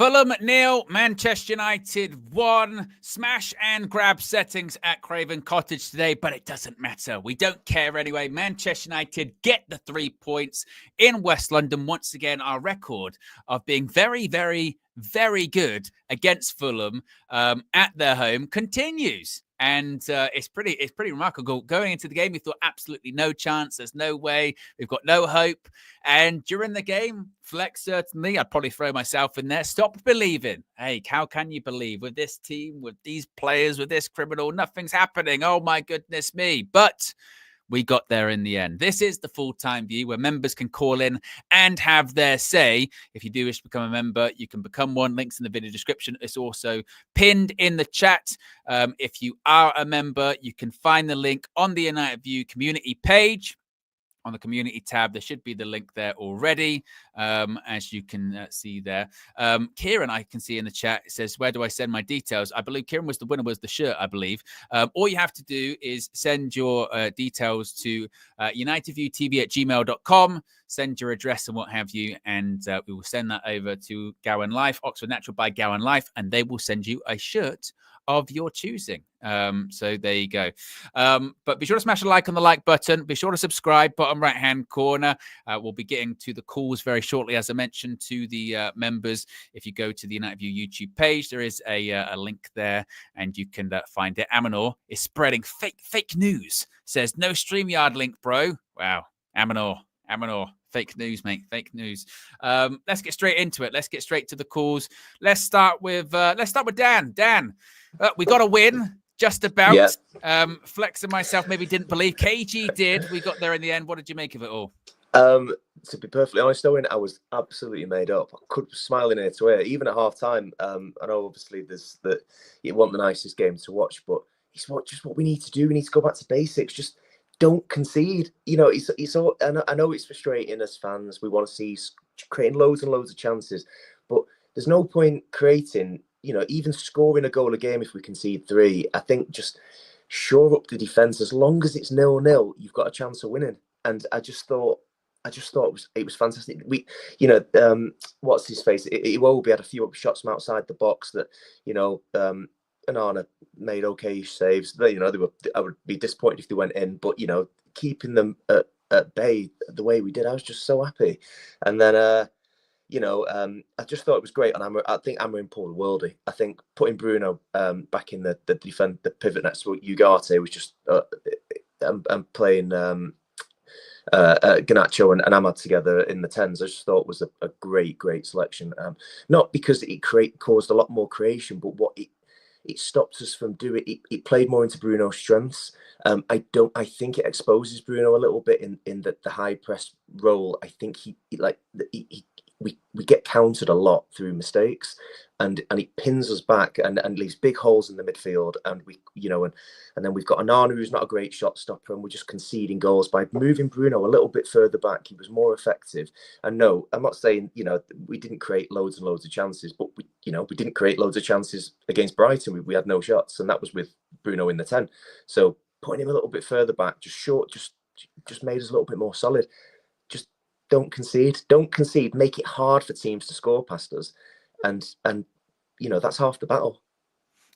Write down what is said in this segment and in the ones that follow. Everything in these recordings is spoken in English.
Fulham 0, Manchester United 1. Smash and grab settings at Craven Cottage today, but it doesn't matter. We don't care anyway. Manchester United get the 3 points in West London. Once again, our record of being very, very, very good against Fulham at their home continues. And it's pretty remarkable. Going into the game, we thought absolutely no chance. There's no way. We've got no hope. And during the game, Flex certainly, I'd probably throw myself in there. Stop believing. Hey, how can you believe with this team, with these players, with this criminal? Nothing's happening. Oh, my goodness me. But we got there in the end. This is the full-time view where members can call in and have their say. If you do wish to become a member, you can become one. Links in the video description. It's also pinned in the chat. If you are a member, you can find the link on the United View community page. On the community tab, there should be the link there already, as you can see there. Kieran, I can see in the chat, it says, where do I send my details? I believe Kieran was the winner, was the shirt, I believe. All you have to do is send your details to unitedviewtv@gmail.com, send your address and what have you, and we will send that over to Gowan Life, Oxford Natural by Gowan Life, and they will send you a shirt of your choosing. So there you go. But be sure to smash a like on the like button. Be sure to subscribe, bottom right hand corner. We'll be getting to the calls very shortly, as I mentioned, to the members. If you go to the United View YouTube page, there is a link there and you can find it. Amanor is spreading fake news. Says no StreamYard link, bro. Wow. Amanor. Fake news, mate. Fake news. Let's get straight into it. Let's get straight to the calls. Let's start with Dan. Dan, we got a win. Just about. Yeah. Flex and myself maybe didn't believe. KG did. We got there in the end. What did you make of it all? To be perfectly honest, Owen, I was absolutely made up. I could smiling ear to ear, even at half time. I know obviously it wasn't the nicest game to watch, but it's just what we need to do. We need to go back to basics. Just don't concede. You know, it's all. And I know it's frustrating as fans. We want to see creating loads and loads of chances, but there's no point creating, you know, even scoring a goal a game if we concede 3. I think just shore up the defence. As long as it's 0-0, you've got a chance of winning. And I just thought it was fantastic. We, you know, what's his face? Iwobi had a few shots from outside the box that, you know, Anana made okay saves. You know, I would be disappointed if they went in, but you know, keeping them at bay the way we did, I was just so happy. And then, you know, I just thought it was great. And I think Amorim pulled the worldie. I think putting Bruno back in the pivot next to Ugarte was just and playing Garnacho and Ahmad together in the 10s. I just thought was a great selection. Not because it caused a lot more creation, but what it stopped us from doing. It played more into Bruno's strengths. I think it exposes Bruno a little bit in the high press role. I think we get countered a lot through mistakes, and it pins us back and leaves big holes in the midfield. And we, you know, and then we've got Anana, who's not a great shot stopper, and we're just conceding goals. By moving Bruno a little bit further back, he was more effective. And no, I'm not saying, you know, we didn't create loads and loads of chances, but we didn't create loads of chances against Brighton. We had no shots, and that was with Bruno in the 10. So putting him a little bit further back, just made us a little bit more solid. Don't concede. Make it hard for teams to score past us, and you know, that's half the battle.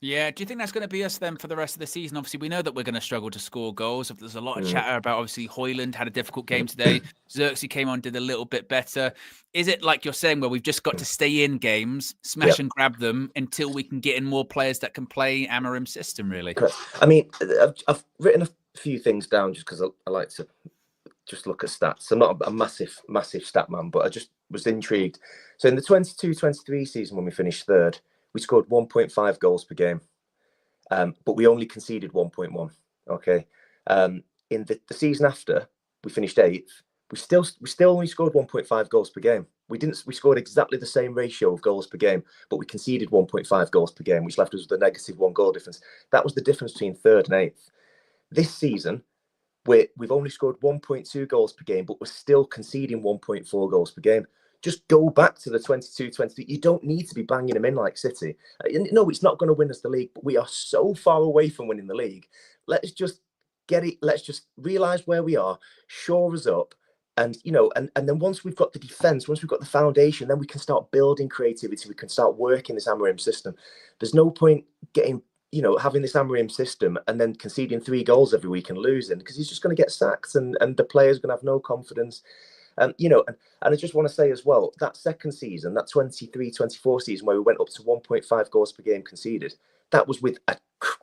Yeah, do you think that's going to be us then for the rest of the season? Obviously, we know that we're going to struggle to score goals. There's a lot of chatter about, obviously, Hojlund had a difficult game today. Xerxes came on, did a little bit better. Is it like you're saying, where we've just got to stay in games, smash and grab them until we can get in more players that can play Amorim's system, really? I mean, I've written a few things down just because I like to just look at stats. I'm not a massive stat man, but I just was intrigued. So in the 22-23 season, when we finished 3rd, we scored 1.5 goals per game, but we only conceded 1.1. Okay, in the season after, we finished 8th. We still only scored 1.5 goals per game. We scored exactly the same ratio of goals per game, but we conceded 1.5 goals per game, which left us with a -1 goal difference. That was the difference between 3rd and 8th. This season, we've only scored 1.2 goals per game, but we're still conceding 1.4 goals per game. Just go back to the 22-23. You don't need to be banging them in like City. No, it's not going to win us the league, but we are so far away from winning the league. Let's just get it. Let's just realise where we are, shore us up, And and then once we've got the defense, once we've got the foundation, then we can start building creativity. We can start working this Amorim system. There's no point getting having this Amorim system and then conceding 3 goals every week and losing, because he's just going to get sacked, and the players are going to have no confidence. And I just want to say as well, that second season, that 23-24 season where we went up to 1.5 goals per game conceded, that was with a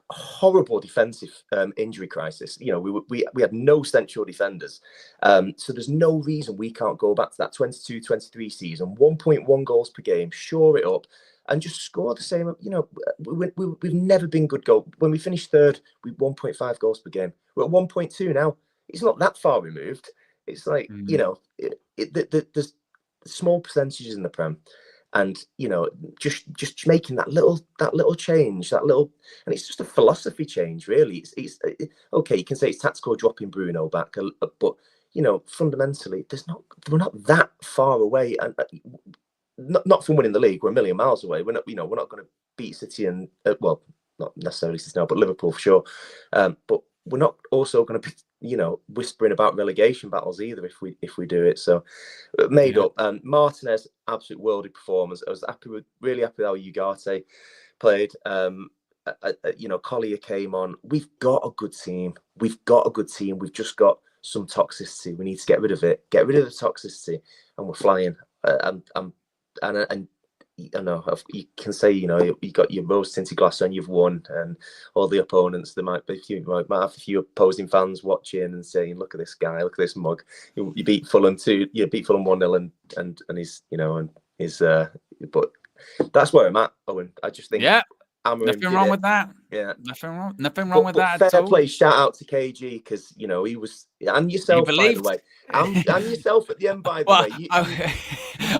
horrible defensive injury crisis. We had no central defenders. So there's no reason we can't go back to that 22-23 season, 1.1 goals per game, shore it up, and just score the same. We've never been good goal. When we finished third, we 1.5 goals per game. We're at 1.2 now. It's not that far removed. It's like, there's small percentages in the Prem, and just making that little change, and it's just a philosophy change, really. It's okay. You can say it's tactical, dropping Bruno back, but fundamentally, we're not that far away, and not from winning the league. We're a million miles away. We're not going to beat City and well, not necessarily City now, but Liverpool for sure. But we're not also going to be whispering about relegation battles either if we do it. So made up. Martinez, absolute worldly performance. I was really happy with how Ugarte played. Collier came on. We've got a good team. We've just got some toxicity. We need to get rid of it. Get rid of the toxicity, and we're flying. And I know you can say you got your rose tinted glass on, you've won, and all the opponents, there might have a few opposing fans watching and saying, look at this guy, look at this mug. You beat Fulham 1-0 and he's but that's where I'm at, Owen. I just think nothing wrong with that. Yeah, nothing wrong with that. Fair play, shout out to KG, because he was, and yourself, by the way, and yourself at the end, by the way.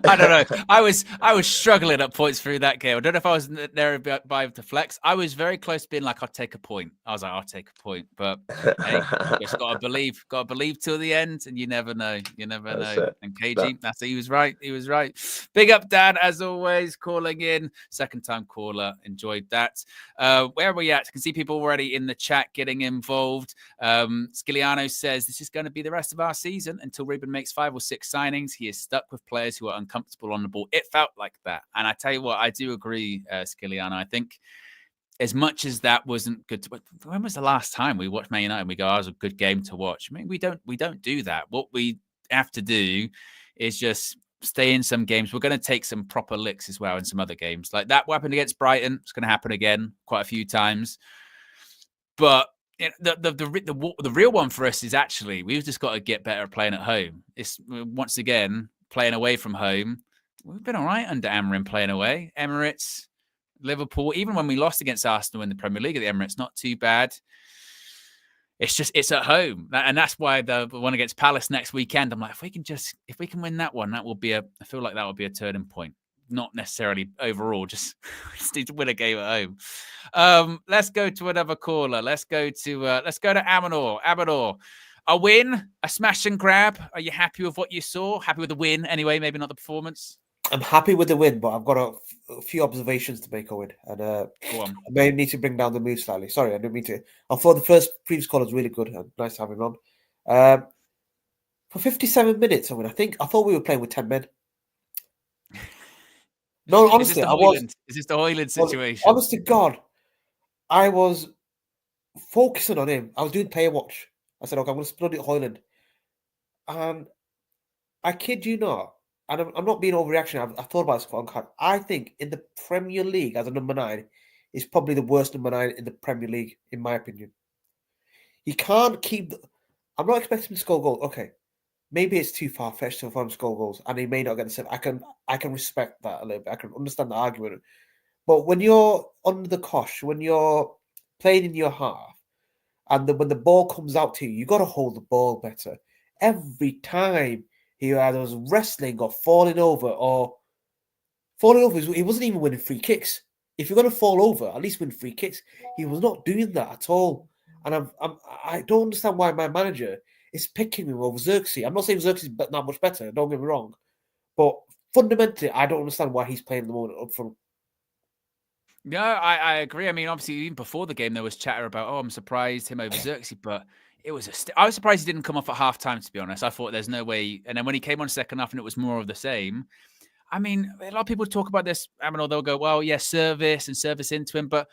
I don't know. I was struggling at points through that game. I don't know if I was there by the flex. I was very close to being like, I'll take a point. I was like, I'll take a point, but hey, just gotta believe till the end, and you never know. And KG, he was right. He was right. Big up, Dan, as always, calling in, second time caller. Enjoyed that. Where are we at? I can see people already in the chat getting involved. Sciliano says this is going to be the rest of our season until Ruben makes 5 or 6 signings. He is stuck with players who are uncomfortable on the ball. It felt like that. And I tell you what, I do agree, Sciliano. I think as much as that wasn't good, when was the last time we watched Man United and we go, oh, it was a good game to watch? I mean, we don't do that. What we have to do is just stay in some games. We're going to take some proper licks as well in some other games. Like that happened against Brighton. It's going to happen again quite a few times. But the real one for us is actually we've just got to get better at playing at home. It's once again playing away from home. We've been all right under Amorim playing away. Emirates, Liverpool, even when we lost against Arsenal in the Premier League at the Emirates, not too bad. It's at home, and that's why the one against Palace next weekend. I'm like, if we can win that one, I feel like that would be a turning point. Not necessarily overall, just need to win a game at home. Let's go to another caller. Let's go to Amador. Amador, a win, a smash and grab. Are you happy with what you saw? Happy with the win anyway? Maybe not the performance. I'm happy with the win, but I've got a few observations to make, Owen. And I may need to bring down the mood slightly. Sorry, I didn't mean to. I thought the previous call was really good. And nice to have him on. For 57 minutes, Owen, I thought we were playing with 10 men. No, honestly, Is this the Hojlund situation? Honest to God, I was focusing on him. I was doing player watch. I said, okay, I'm going to split it Hojlund. And I kid you not, and I'm not being overreactionary. I thought about this quite hard. I think in the Premier League as a number 9 is probably the worst number 9 in the Premier League, in my opinion. He can't keep. I'm not expecting him to score goals. Okay, maybe it's too far-fetched for him to score goals, and he may not get the same. I can respect that a little bit. I can understand the argument. But when you're under the cosh, when you're playing in your half, and when the ball comes out to you, you got to hold the ball better. Every time he either was wrestling or falling over, he wasn't even winning free kicks. If you're going to fall over, at least win free kicks. He was not doing that at all. And I don't understand why my manager is picking him over Xerxes. I'm not saying Xerxes is not much better, don't get me wrong. But fundamentally, I don't understand why he's playing the moment up front. No, I agree. I mean, obviously, even before the game, there was chatter about, I'm surprised him over Xerxes. But it was I was surprised he didn't come off at halftime, to be honest. I thought there's no way. And then when he came on second half and it was more of the same. I mean, a lot of people talk about this. I mean, they'll go, well, yeah, service into him. But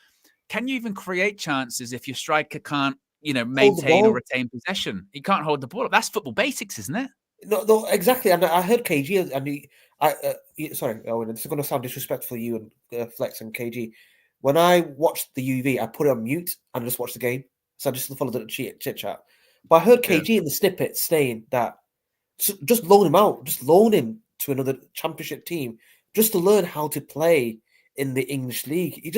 can you even create chances if your striker can't, maintain or retain possession? He can't hold the ball up. That's football basics, isn't it? No, exactly. And I heard KG, and sorry, Owen, this is going to sound disrespectful to you and Flex and KG. When I watched the UV, I put it on mute and just watched the game. So I just followed the chit chat. But I heard KG in the snippet saying that just loan him out, just loan him to another championship team, just to learn how to play in the English league.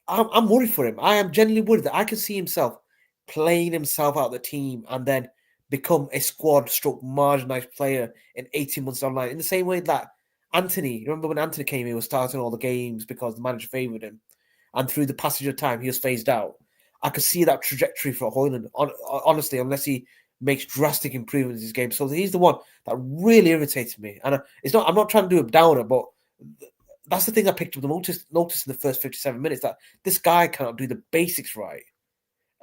I'm worried for him. I am genuinely worried that I can see himself playing himself out of the team and then become a squad-stroke marginalised player in 18 months down the line. In the same way that Anthony, remember when Anthony came, he was starting all the games because the manager favoured him. And through the passage of time, he was phased out. I could see that trajectory for Hojlund, honestly, unless he makes drastic improvements in his game. So he's the one that really irritated me. And I'm not trying to do a downer, but that's the thing I picked up the notice in the first 57 minutes, that this guy cannot do the basics right.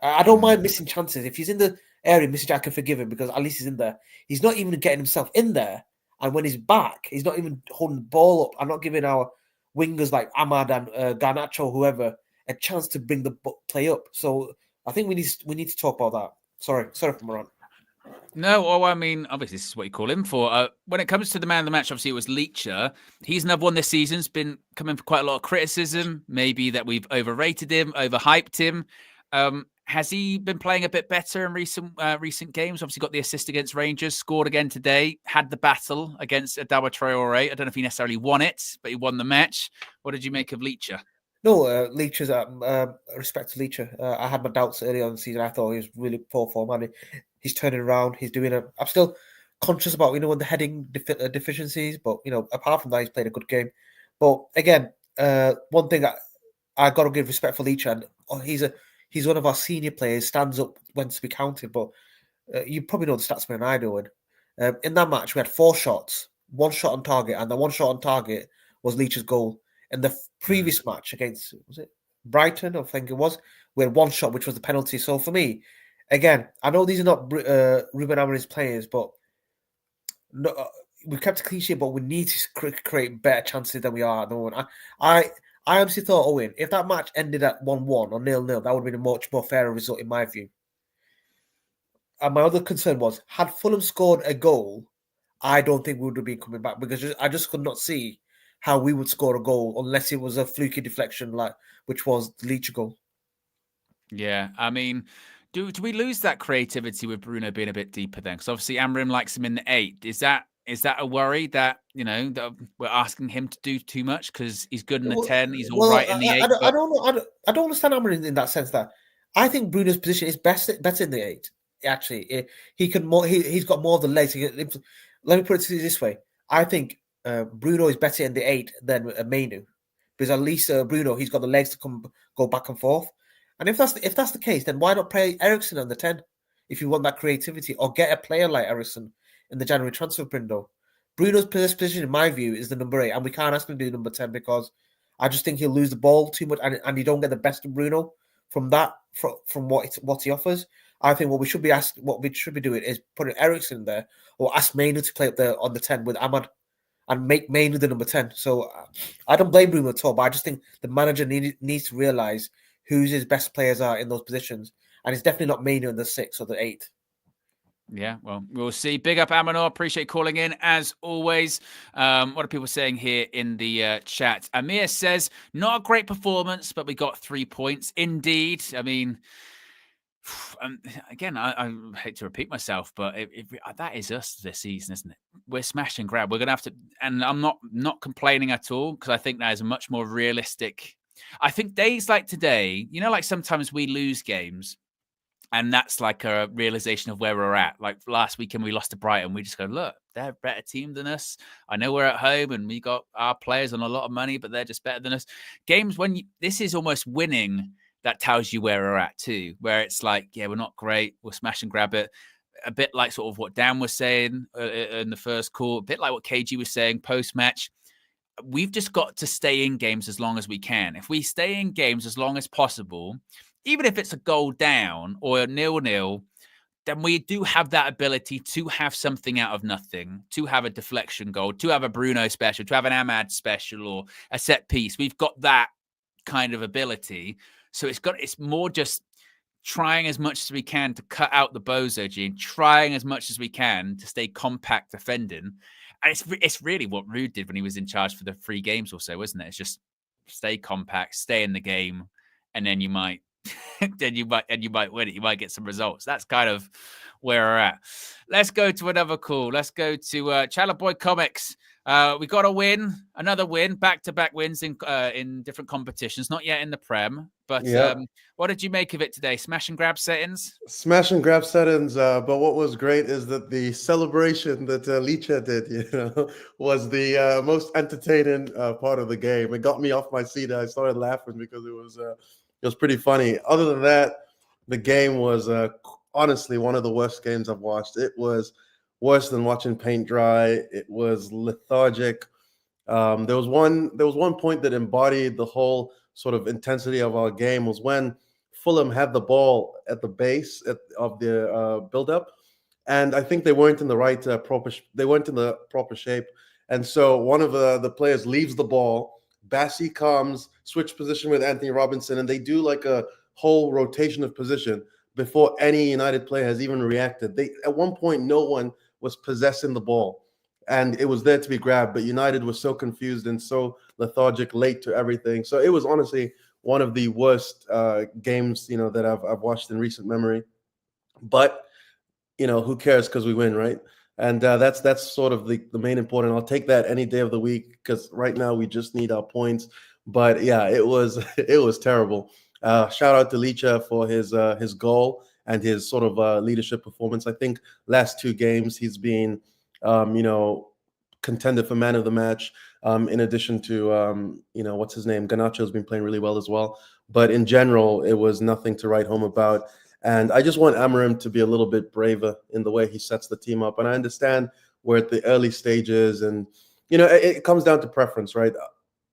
I don't mind missing chances. If he's in the area missing, I can forgive him because at least he's in there. He's not even getting himself in there. And when he's back, he's not even holding the ball up. I'm not giving our wingers like Ahmad and Garnacho, whoever, a chance to bring the play up. So I think we need to talk about that. Sorry for Moran. No, I mean, obviously, this is what you call him for. When it comes to the man of the match, obviously, it was LICHA. He's another one this season. Has been coming for quite a lot of criticism. Maybe that we've overrated him, overhyped him. Has he been playing a bit better in recent games? Obviously, got the assist against Rangers, scored again today, had the battle against Adawa Traore. I don't know if he necessarily won it, but he won the match. What did you make of LICHA? No, LICHA's respect to LICHA. I had my doubts early on in the season. I thought he was really poor form, and he's turning around. He's doing I'm still conscious about the heading deficiencies, but apart from that, he's played a good game. But again, one thing I got to give respect for LICHA, and he's one of our senior players. Stands up when to be counted, but you probably know the stats better than I do. And in that match, we had 4 shots, 1 shot on target, and the 1 shot on target was LICHA's goal. In the previous match against, was it Brighton? I think it was. We had 1 shot, which was the penalty. So for me, again, I know these are not Ruben Amorim's players, but we've kept a clean sheet, but we need to create better chances than we are at the moment. I honestly thought, Owen, if that match ended at 1-1 or 0-0, that would have been a much more fairer result in my view. And my other concern was, had Fulham scored a goal, I don't think we would have been coming back, because I just could not see how we would score a goal unless it was a fluky deflection, which was the LICHA goal. Yeah, I mean, do we lose that creativity with Bruno being a bit deeper then? Because obviously Amorim likes him in the 8. Is that a worry that that we're asking him to do too much because he's good in the 10, he's all right in the 8? I don't understand Amorim in that sense. That I think Bruno's position is better in the 8. Actually, he's got more of the legs. Let me put it this way: I think Bruno is better in the 8 than Mainu, because at least Bruno, he's got the legs to go back and forth. And if that's the case, then why not play Eriksen on the 10 if you want that creativity, or get a player like Eriksen in the January transfer window? Bruno's position, in my view, is the number 8, and we can't ask him to do number 10 because I just think he'll lose the ball too much, and you don't get the best of Bruno from what he offers. I think what we should be doing is putting Eriksen there, or ask Mainu to play up there on the 10 with Ahmad, and make Mainu the number 10. So I don't blame Bruno at all, but I just think the manager needs to realise who his best players are in those positions. And it's definitely not Mainu in the 6 or the 8. Yeah, well, we'll see. Big up, Amanor. Appreciate calling in, as always. What are people saying here in the chat? Amir says, not a great performance, but we got 3 points. Indeed. I mean, again, I hate to repeat myself, but that is us this season, isn't it? We're smash and grab. We're going to have to, and I'm not complaining at all, because I think that is a much more realistic. I think days like today, like sometimes we lose games, and that's like a realization of where we're at. Like last weekend, we lost to Brighton. We just go, look, they're a better team than us. I know we're at home and we got our players on a lot of money, but they're just better than us. Games when this is almost winning, that tells you where we're at too, where it's like, yeah, we're not great. We'll smash and grab it. A bit like sort of what Dan was saying in the first call, a bit like what KG was saying post-match. We've just got to stay in games as long as we can. If we stay in games as long as possible, even if it's a goal down or a 0-0, then we do have that ability to have something out of nothing, to have a deflection goal, to have a Bruno special, to have an Ahmad special, or a set piece. We've got that kind of ability. So it's more just trying as much as we can to cut out the bozo gene, trying as much as we can to stay compact defending. And it's really what Ruud did when he was in charge for the 3 games or so, wasn't it? It's just stay compact, stay in the game, and then you might win it. You might get some results. That's kind of where we're at. Let's go to another call. Let's go to Chala Boy Comics. We got a win, another win, back-to-back wins in different competitions. Not yet in the Prem, but what did you make of it today? Smash and grab settings? Smash and grab settings. But what was great is that the celebration that LICHA did, was the most entertaining part of the game. It got me off my seat. I started laughing because it was pretty funny. Other than that, the game was honestly one of the worst games I've watched. It was worse than watching paint dry. It was lethargic. There was one point that embodied the whole sort of intensity of our game, was when Fulham had the ball at the base of the build-up, and I think they weren't in the proper shape. And so one of the players leaves the ball. Bassi comes, switch position with Anthony Robinson, and they do like a whole rotation of position before any United player has even reacted. At one point, no one was possessing the ball, and it was there to be grabbed, but United was so confused and so lethargic, late to everything. So it was honestly one of the worst games, that I've watched in recent memory. But who cares, because we win, right? And that's sort of the main important. I'll take that any day of the week, because right now we just need our points. But yeah, it was terrible. Shout out to LICHA for his goal and his sort of leadership performance. I think last 2 games he's been, contender for man of the match. In addition to, what's his name? Garnacho's been playing really well as well. But in general, it was nothing to write home about. And I just want Amorim to be a little bit braver in the way he sets the team up. And I understand we're at the early stages, and it comes down to preference, right?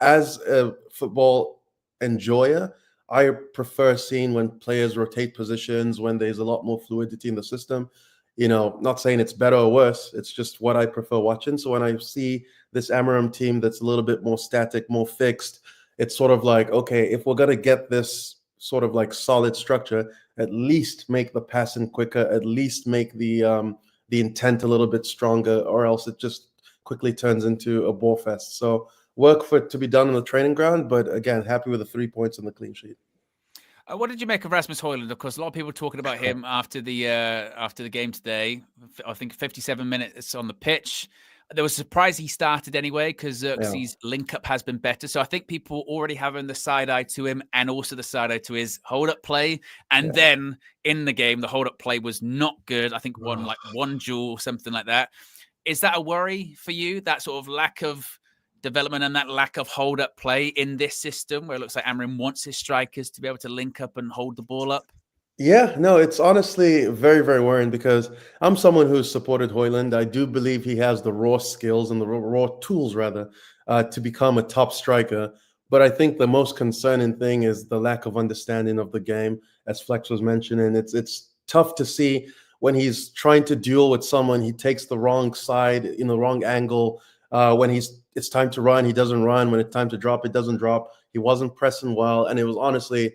As a football enjoyer, I prefer seeing when players rotate positions, when there's a lot more fluidity in the system. Not saying it's better or worse. It's just what I prefer watching. So when I see this Amorim team that's a little bit more static, more fixed, it's sort of like, okay, if we're going to get this sort of like solid structure, at least make the passing quicker, at least make the intent a little bit stronger, or else it just quickly turns into a bore fest. So work for it to be done on the training ground, but again, happy with the 3 points and the clean sheet. What did you make of Rasmus Hojlund? Of course, a lot of people were talking about him after the game today. I think 57 minutes on the pitch. There was a surprise he started anyway, because Xerxes' link-up has been better. So I think people already having the side-eye to him, and also the side-eye to his hold-up play. And then in the game, the hold-up play was not good. I think one duel or something like that. Is that a worry for you, that sort of lack of development and that lack of hold-up play in this system, where it looks like Amorim wants his strikers to be able to link up and hold the ball up? Yeah, no, it's honestly very, very worrying, because I'm someone who's supported Hojlund. I do believe he has the raw skills and the raw tools, rather, to become a top striker. But I think the most concerning thing is the lack of understanding of the game, as Flex was mentioning. It's tough to see when he's trying to duel with someone, he takes the wrong side, in the wrong angle. When it's time to run, he doesn't run. When it's time to drop, it doesn't drop. He wasn't pressing well, and it was honestly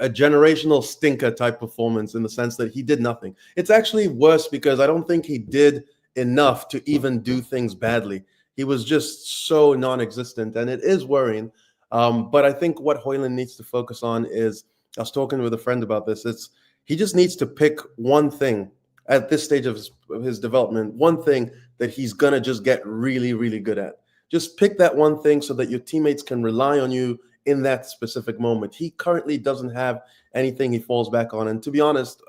a generational stinker type performance, in the sense that he did nothing. It's actually worse, because I don't think he did enough to even do things badly. He was just so non-existent, and it is worrying. But I think what Hojlund needs to focus on is, I was talking with a friend about this, he just needs to pick one thing at this stage of his development, one thing that he's going to just get really, really good at. Just pick that one thing so that your teammates can rely on you in that specific moment. He currently doesn't have anything he falls back on. And to be honest,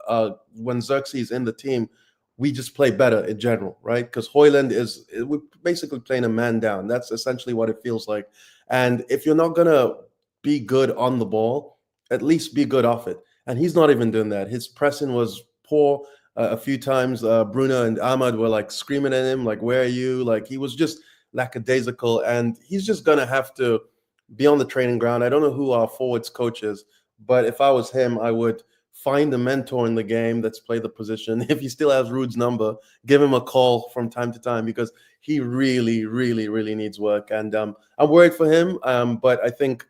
when Xerxes is in the team, we just play better in general, right? Because Hojlund we're basically playing a man down. That's essentially what it feels like. And if you're not going to be good on the ball, at least be good off it. And he's not even doing that. His pressing was poor. A few times, Bruno and Ahmad were like screaming at him, like, where are you? Like, he was just lackadaisical, and he's just going to have to be on the training ground. I don't know who our forwards coach is, but if I was him, I would find a mentor in the game that's played the position. If he still has Ruud's number, give him a call from time to time, because he really, really, really needs work. And I'm worried for him. But I think,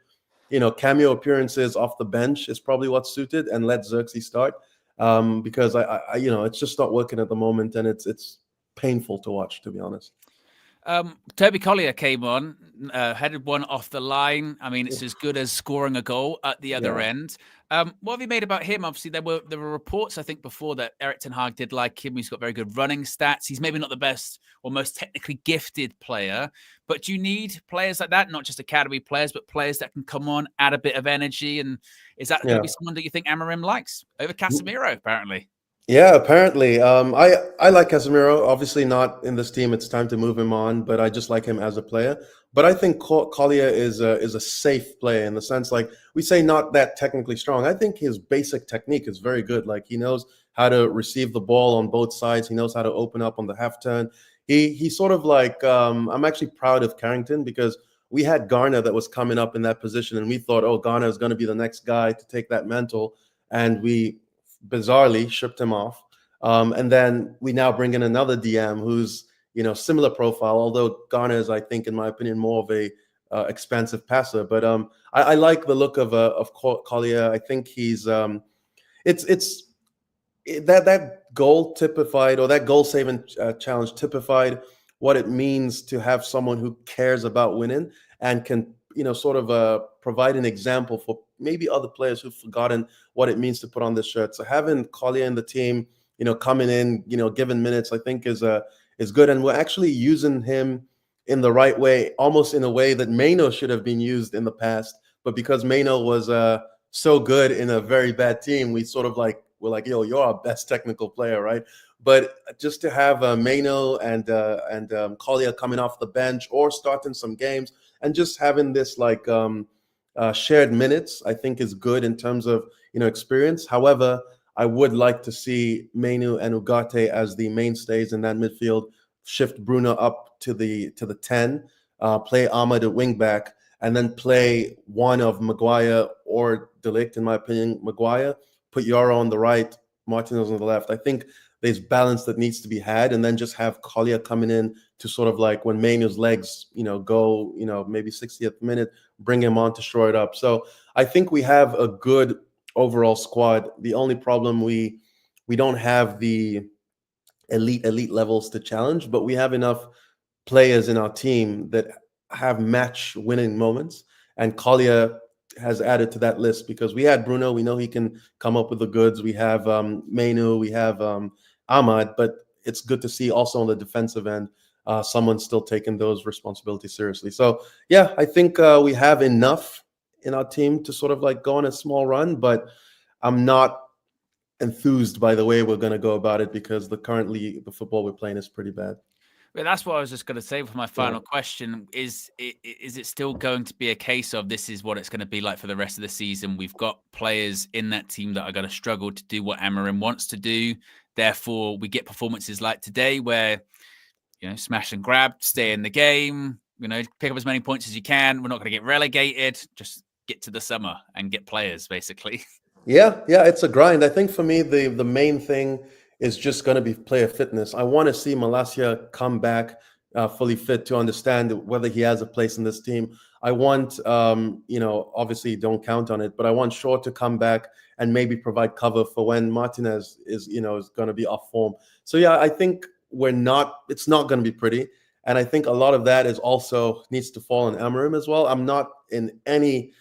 cameo appearances off the bench is probably what's suited, and let Xerxes start, because I it's just not working at the moment, and it's painful to watch, to be honest. Toby Collier came on, headed one off the line. I mean, it's as good as scoring a goal at the other end. What have you made about him? Obviously, there were reports, I think, before that Erik ten Hag did like him. He's got very good running stats. He's maybe not the best or most technically gifted player, but do you need players like that? Not just academy players, but players that can come on, add a bit of energy. And is that going to be someone that you think Amorim likes over Casemiro, apparently? Yeah, apparently. I like Casemiro. Obviously not in this team. It's time to move him on, but I just like him as a player. But I think Collier is a safe player, in the sense, like we say, not that technically strong. I think his basic technique is very good. Like, he knows how to receive the ball on both sides. He knows how to open up on the half turn. He sort of like, I'm actually proud of Carrington, because we had Garner that was coming up in that position, and we thought, oh, Garner is going to be the next guy to take that mantle, and we bizarrely shipped him off. And then we now bring in another DM who's, similar profile, although Garner is, I think, in my opinion, more of a expansive passer. But I like the look of Collier. I think he's it's that goal typified, or that goal saving challenge typified what it means to have someone who cares about winning and can, sort of provide an example for maybe other players who've forgotten what it means to put on this shirt. So having Collier in the team, coming in, given minutes, I think is good. And we're actually using him in the right way, almost in a way that Maino should have been used in the past. But because Maino was so good in a very bad team, we're like, yo, you're our best technical player, right? But just to have Maino and Collier coming off the bench or starting some games, and just having this like shared minutes, I think is good in terms of experience. However, I would like to see Mainu and Ugarte as the mainstays in that midfield. Shift Bruno up to the 10, play Ahmad at wing back, and then play one of Maguire or De Ligt, in my opinion. Maguire, put Yoro on the right, Martinez on the left. I think there's balance that needs to be had, and then just have Collier coming in to sort of like when Mainu's legs, go, maybe 60th minute, bring him on to shore it up. So I think we have a good overall squad. The only problem, we don't have the elite levels to challenge, but we have enough players in our team that have match winning moments, and Collier has added to that list, because we had Bruno, we know he can come up with the goods. We have Mainu, we have Ahmad, but it's good to see also on the defensive end someone still taking those responsibilities seriously. So yeah, I think we have enough in our team to sort of like go on a small run, but I'm not enthused by the way we're going to go about it, because the football we're playing is pretty bad. But that's what I was just going to say for my final question. Is it still going to be a case of this is what it's going to be like for the rest of the season? We've got players in that team that are going to struggle to do what Amorim wants to do. Therefore, we get performances like today where, smash and grab, stay in the game, pick up as many points as you can. We're not going to get relegated. Just get to the summer and get players, basically. Yeah, it's a grind. I think for me, the main thing is just going to be player fitness. I want to see Malacia come back fully fit to understand whether he has a place in this team. I want, obviously don't count on it, but I want Shaw to come back and maybe provide cover for when Martinez is going to be off form. So yeah, I think it's not going to be pretty. And I think a lot of that is also needs to fall on Amorim as well. I'm not in any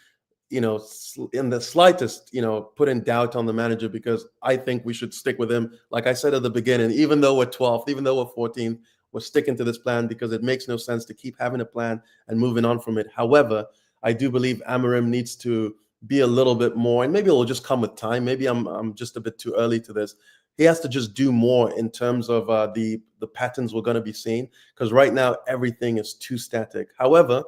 in the slightest, putting doubt on the manager, because I think we should stick with him. Like I said at the beginning, even though we're 12th, even though we're 14th, we're sticking to this plan, because it makes no sense to keep having a plan and moving on from it. However, I do believe Amorim needs to be a little bit more, and maybe it will just come with time. Maybe I'm just a bit too early to this. He has to just do more in terms of the patterns we're going to be seeing, because right now everything is too static. However,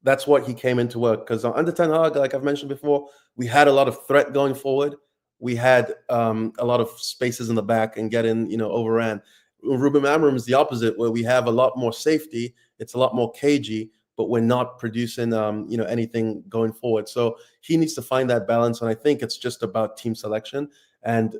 that's what he came into work, because under Ten Hag, like I've mentioned before, we had a lot of threat going forward. We had a lot of spaces in the back and getting, overran. Ruben Amorim is the opposite, where we have a lot more safety. It's a lot more cagey, but we're not producing, anything going forward. So he needs to find that balance. And I think it's just about team selection and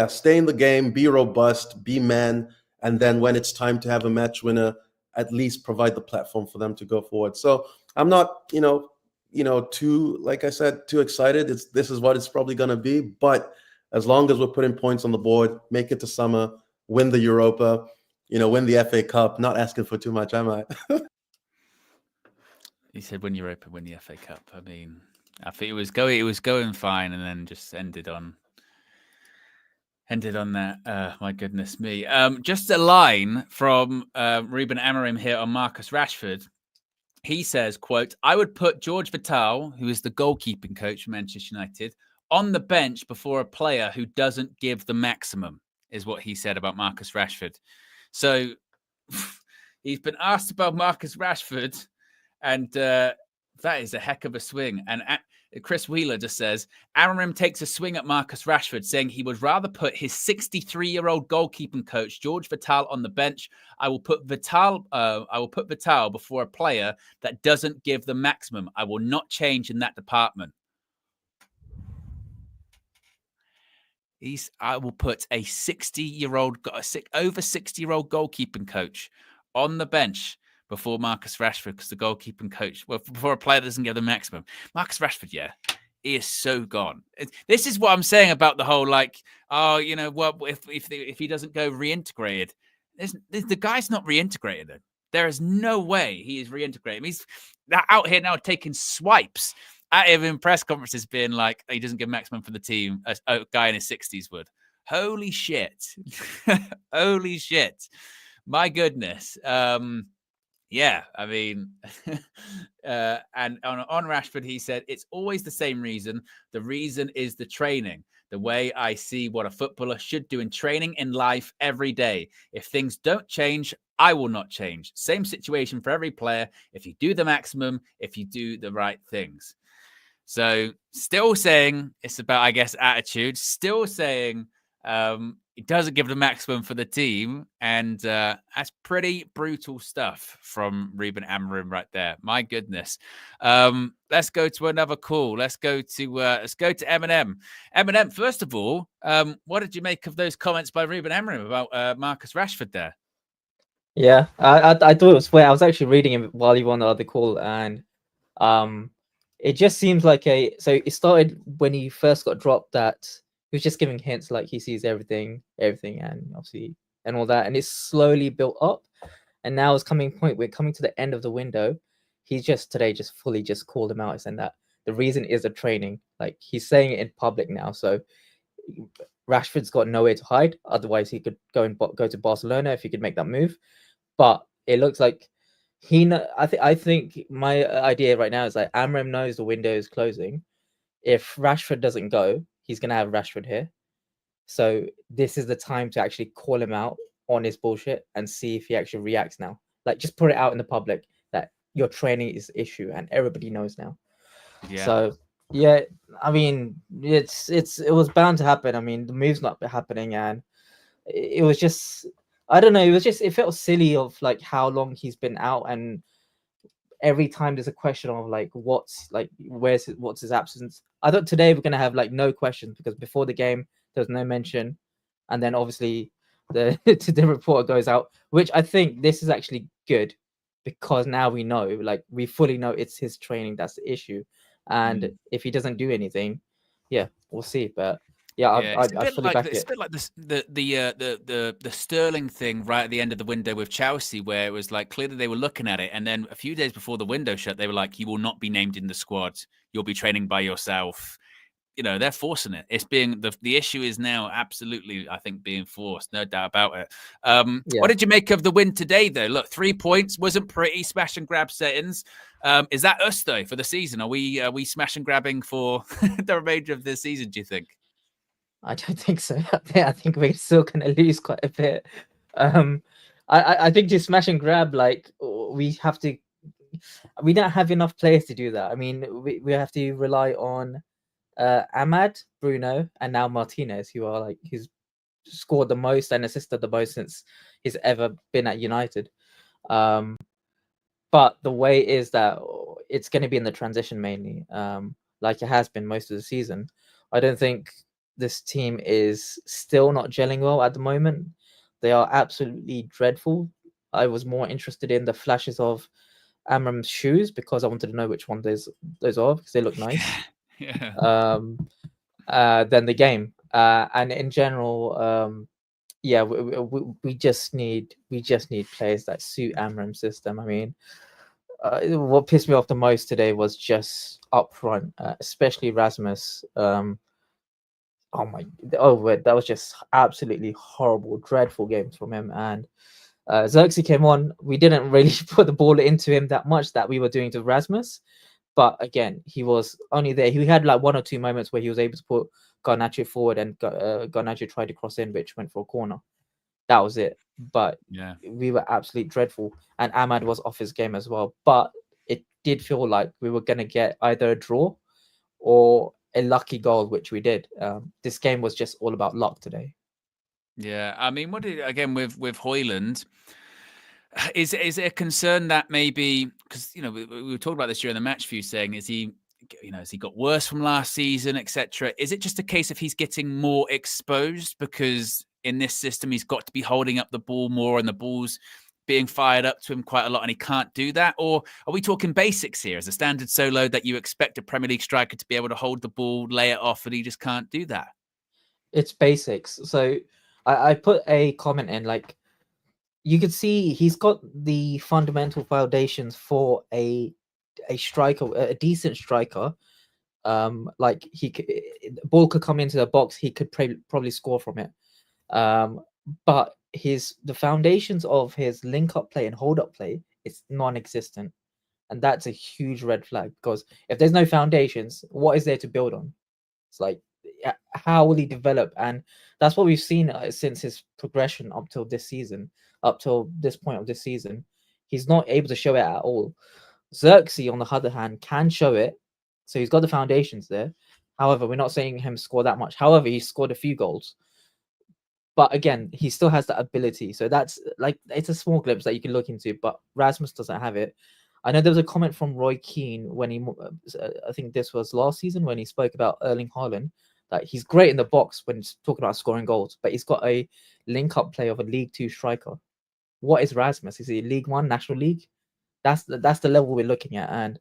stay in the game, be robust, be man. And then when it's time to have a match winner, at least provide the platform for them to go forward. So I'm not, too, like I said, too excited. This is what it's probably going to be. But as long as we're putting points on the board, make it to summer, win the Europa, win the FA Cup, not asking for too much, am I? He said win Europa, win the FA Cup. I mean, I think it was going fine, and then just ended on that. My goodness me. Just a line from Ruben Amorim here on Marcus Rashford. He says, quote, "I would put George Vital, who is the goalkeeping coach for Manchester United, on the bench before a player who doesn't give the maximum," is what he said about Marcus Rashford. So he's been asked about Marcus Rashford, and that is a heck of a swing. And Chris Wheeler just says, Amorim takes a swing at Marcus Rashford, saying he would rather put his 63-year-old goalkeeping coach, George Vital, on the bench. I will put Vital before a player that doesn't give the maximum. I will not change in that department. I will put a 60-year-old, over 60-year-old goalkeeping coach on the bench before Marcus Rashford, because the goalkeeping coach, before a player doesn't give the maximum. Marcus Rashford, he is so gone. This is what I'm saying about the whole, if he doesn't go reintegrated, the guy's not reintegrated. There is no way he is reintegrated. He's out here now taking swipes at him in press conferences, being like, he doesn't give maximum for the team, a guy in his 60s would. Holy shit. Holy shit. My goodness. Yeah, I mean, and on Rashford, he said, it's always the same reason. The reason is the training, the way I see what a footballer should do in training, in life, every day. If things don't change, I will not change. Same situation for every player. If you do the maximum, if you do the right things. So still saying it's about, I guess, attitude, still saying it doesn't give the maximum for the team. And that's pretty brutal stuff from Ruben Amorim right there. My goodness. Let's go to another call. Let's go to Eminem. Eminem, first of all, what did you make of those comments by Ruben Amorim about Marcus Rashford there? Yeah, I thought it was fair. I was actually reading it while you were on the other call, and it just seems like so it started when he first got dropped, that he was just giving hints, like he sees everything, and obviously, and all that. And it's slowly built up. And now it's we're coming to the end of the window. He's just fully called him out, saying that the reason is the training. Like, he's saying it in public now. So Rashford's got nowhere to hide. Otherwise, he could go to Barcelona if he could make that move. But it looks like I think my idea right now is like Amorim knows the window is closing. If Rashford doesn't go, he's going to have Rashford here. So this is the time to actually call him out on his bullshit and see if he actually reacts now. Like, just put it out in the public that your training is the issue, and everybody knows now. Yeah. So yeah, I mean, it was bound to happen. I mean, the move's not happening, and it was just, I don't know. It felt silly of like how long he's been out, and every time there's a question of like what's his absence. I thought today we're gonna have like no questions, because before the game there was no mention, and then obviously the report goes out, which I think this is actually good, because now we know, like we fully know it's his training that's the issue, and if he doesn't do anything, we'll see. But I fully back it. It's a bit like this, the Sterling thing right at the end of the window with Chelsea, where it was like clearly they were looking at it, and then a few days before the window shut, they were like, "You will not be named in the squad. You'll be training by yourself." You know, they're forcing it. It's being the issue is now absolutely, I think, being forced, no doubt about it. What did you make of the win today, though? Look, 3 points wasn't pretty. Smash and grab settings. Is that us though for the season? Are we smash and grabbing for the remainder of the season? Do you think? I don't think so. I think we're still going to lose quite a bit. I think to smash and grab, like we don't have enough players to do that. I mean, we have to rely on Ahmad, Bruno, and now Martinez, who's scored the most and assisted the most since he's ever been at United. So I think we need to smash and grab. I think to smash and grab, like we have to rely on Ahmad, Bruno, and now Martinez, who's scored the most and assisted the most since he's ever been at United. So I think we need to smash and grab. I think to smash and grab, like we have to rely on Ahmad, Bruno, and now Martinez, who's scored the most and assisted the most since he's ever been at United. But the way is that it's going to be in the transition mainly, like it has been most of the season. I don't think this team is still not gelling well at the moment. They are absolutely dreadful. I was more interested in the flashes of Amram's shoes because I wanted to know which one those are because they look nice. Yeah. Than the game. And in general, yeah, we just need players that suit Amram's system. I mean, what pissed me off the most today was just up front, especially Rasmus. That was just absolutely horrible, dreadful games from him. And Xerxes came on. We didn't really put the ball into him that much that we were doing to Rasmus. But again, he was only there. He had like 1 or 2 moments where he was able to put Garnacho forward, and Garnacho tried to cross in, which went for a corner. That was it. But Yeah. we were absolutely dreadful. And Ahmad was off his game as well. But it did feel like we were going to get either a draw or a lucky goal, which we did. This game was just all about luck today. Yeah, I mean, again with Hojlund, is it a concern that maybe, because we were talking about this during the match view, saying has he got worse from last season, etc. Is it just a case of he's getting more exposed because in this system he's got to be holding up the ball more and the ball's being fired up to him quite a lot and he can't do that? Or are we talking basics here as a standard solo that you expect a Premier League striker to be able to hold the ball, lay it off, and he just can't do that? It's basics. So I put a comment in, like, you could see he's got the fundamental foundations for a striker, a decent striker. Like ball could come into the box, he could probably score from it. But the foundations of his link up play and hold up play is non-existent, and that's a huge red flag, because if there's no foundations, what is there to build on? It's like, how will he develop? And that's what we've seen since his progression up till this season, up till this point of this season. He's not able to show it at all. Xerxes, on the other hand, can show it, so he's got the foundations there. However, we're not saying him score that much. However, he scored a few goals. But again, he still has that ability. So that's like, it's a small glimpse that you can look into, but Rasmus doesn't have it. I know there was a comment from Roy Keane when I think this was last season, when he spoke about Erling Haaland, that he's great in the box when he's talking about scoring goals, but he's got a link-up play of a League 2 striker. What is Rasmus? Is he League 1, National League? That's the level we're looking at. And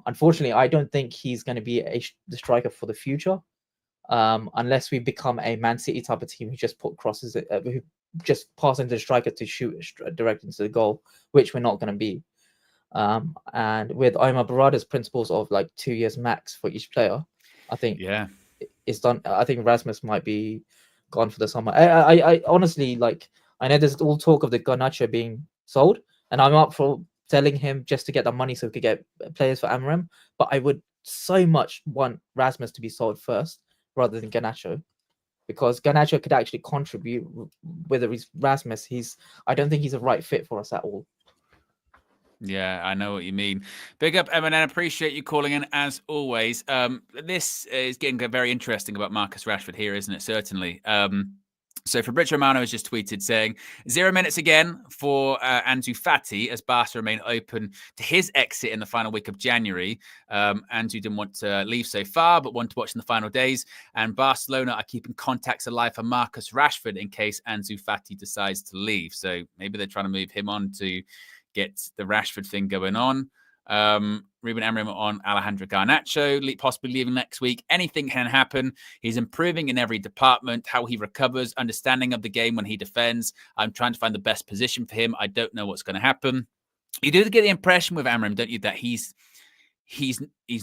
unfortunately, I don't think he's going to be the striker for the future. Unless we become a Man City type of team who just put crosses, who just pass into the striker to shoot direct into the goal, which we're not going to be. And with Omar Barada's principles of like 2 years max for each player, I think it's done. I think Rasmus might be gone for the summer. I honestly, like, I know there's all talk of the Garnacho being sold, and I'm up for selling him just to get the money so we could get players for Amram. But I would so much want Rasmus to be sold first rather than Garnacho, because Garnacho could actually contribute. Whether he's Rasmus, I don't think he's a right fit for us at all. Yeah, I know what you mean. Big up, Eminem. Appreciate you calling in as always. This is getting very interesting about Marcus Rashford here, isn't it? Certainly. So Fabrizio Romano has just tweeted saying 0 minutes again for Ansu Fati as Barca remain open to his exit in the final week of January. Ansu didn't want to leave so far, but wanted to watch in the final days. And Barcelona are keeping contacts alive for Marcus Rashford in case Ansu Fati decides to leave. So maybe they're trying to move him on to get the Rashford thing going on. Ruben Amorim on Alejandro Garnacho, possibly leaving next week. Anything can happen. He's improving in every department, how he recovers, understanding of the game when he defends. I'm trying to find the best position for him. I don't know what's going to happen. You do get the impression with Amorim, don't you, that he's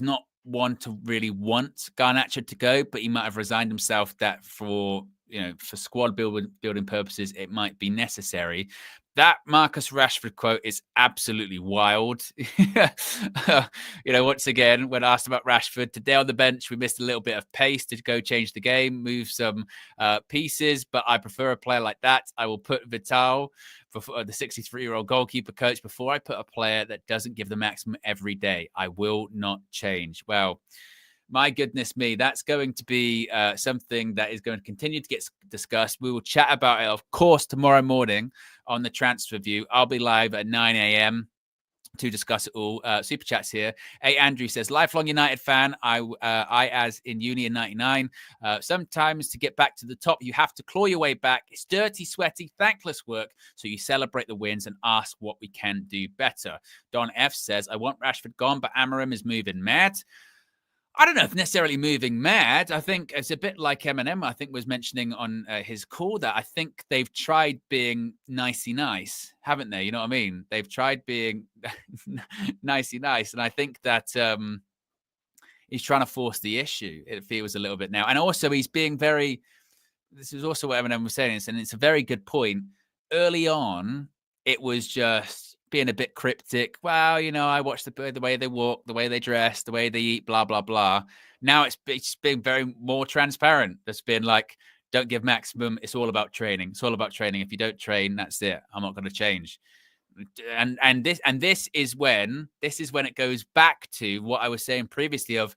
not one to really want Garnacho to go, but he might have resigned himself that for squad building purposes, it might be necessary. That Marcus Rashford quote is absolutely wild. Once again, when asked about Rashford, today on the bench, we missed a little bit of pace to go change the game, move some pieces, but I prefer a player like that. I will put Vital, the 63-year-old goalkeeper coach, before I put a player that doesn't give the maximum every day. I will not change. Well, my goodness me, that's going to be something that is going to continue to get discussed. We will chat about it, of course, tomorrow morning on the Transfer View. I'll be live at 9 a.m. to discuss it all. Super chats here. Hey, Andrew says, lifelong United fan. I as in uni in 99. Sometimes to get back to the top, you have to claw your way back. It's dirty, sweaty, thankless work. So you celebrate the wins and ask what we can do better. Don F says, I want Rashford gone, but Amorim is moving mad. I don't know if necessarily moving mad. I think it's a bit like Eminem, I think, was mentioning on his call that I think they've tried being nicey nice, haven't they? You know what I mean? They've tried being nicey nice. And I think that he's trying to force the issue, it feels a little bit now. And also he's being very, this is also what Eminem was saying, and it's a very good point. Early on, it was just being a bit cryptic. Well, you know, I watch the way they walk, the way they dress, the way they eat, blah, blah, blah. Now it's been very more transparent. It's been like, don't give maximum. It's all about training. It's all about training. If you don't train, that's it. I'm not going to change. And this is when it goes back to what I was saying previously of,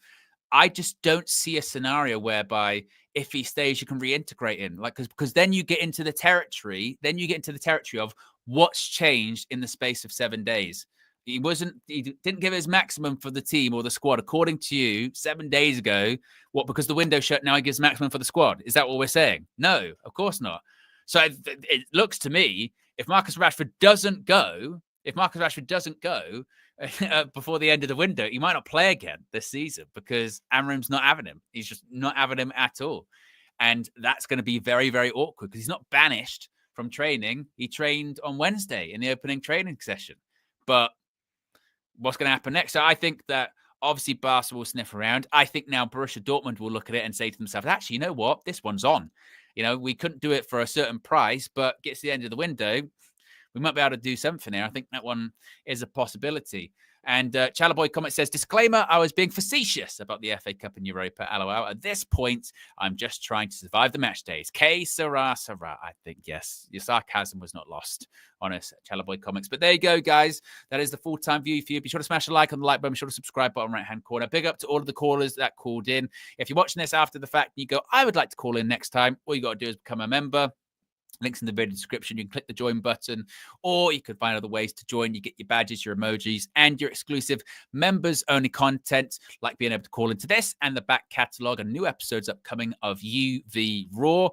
I just don't see a scenario whereby if he stays, you can reintegrate in, like, because then you get into the territory. Then you get into the territory of what's changed in the space of 7 days. He didn't give his maximum for the team or the squad, according to you, 7 days ago. What? Because the window shut, now he gives maximum for the squad. Is that what we're saying? No, of course not. So it looks to me, if Marcus Rashford doesn't go before the end of the window, he might not play again this season because Amorim's not having him. He's just not having him at all. And that's going to be very, very awkward because he's not banished from training. He trained on Wednesday in the opening training session. But what's going to happen next? So I think that obviously Barca will sniff around. I think now Borussia Dortmund will look at it and say to themselves, actually, you know what? This one's on. You know, we couldn't do it for a certain price, but gets to the end of the window, we might be able to do something here. I think that one is a possibility. And Chalaboy comment says, disclaimer, I was being facetious about the FA Cup and Europa. LOL. At this point, I'm just trying to survive the match days. K Sarah. I think, yes, your sarcasm was not lost on us, Chalaboy Comics. But there you go, guys. That is the full-time view for you. Be sure to smash a like on the like button. Be sure to subscribe button right-hand corner. Big up to all of the callers that called in. If you're watching this after the fact and you go, I would like to call in next time, all you got to do is become a member. Links in the video description. You can click the join button, or you can find other ways to join. You get your badges, your emojis, and your exclusive members-only content, like being able to call into this and the back catalogue and new episodes upcoming of UV Raw.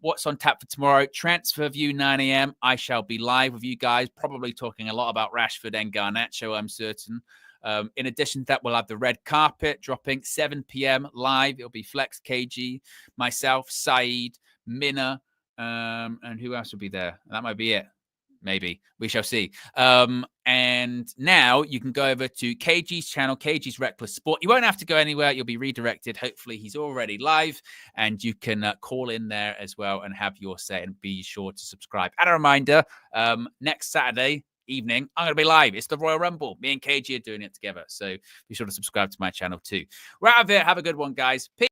What's on tap for tomorrow? Transfer View, 9 a.m. I shall be live with you guys, probably talking a lot about Rashford and Garnacho, I'm certain. In addition to that, we'll have the red carpet dropping 7 p.m. live. It'll be Flex, KG, myself, Saeed, Minna, and who else will be there? That might be it. Maybe. We shall see. And now you can go over to KG's channel, KG's Reckless Sport. You won't have to go anywhere. You'll be redirected. Hopefully, he's already live, and you can call in there as well and have your say, and be sure to subscribe. And a reminder, next Saturday evening, I'm going to be live. It's the Royal Rumble. Me and KG are doing it together. So be sure to subscribe to my channel too. We're out of here. Have a good one, guys. Peace.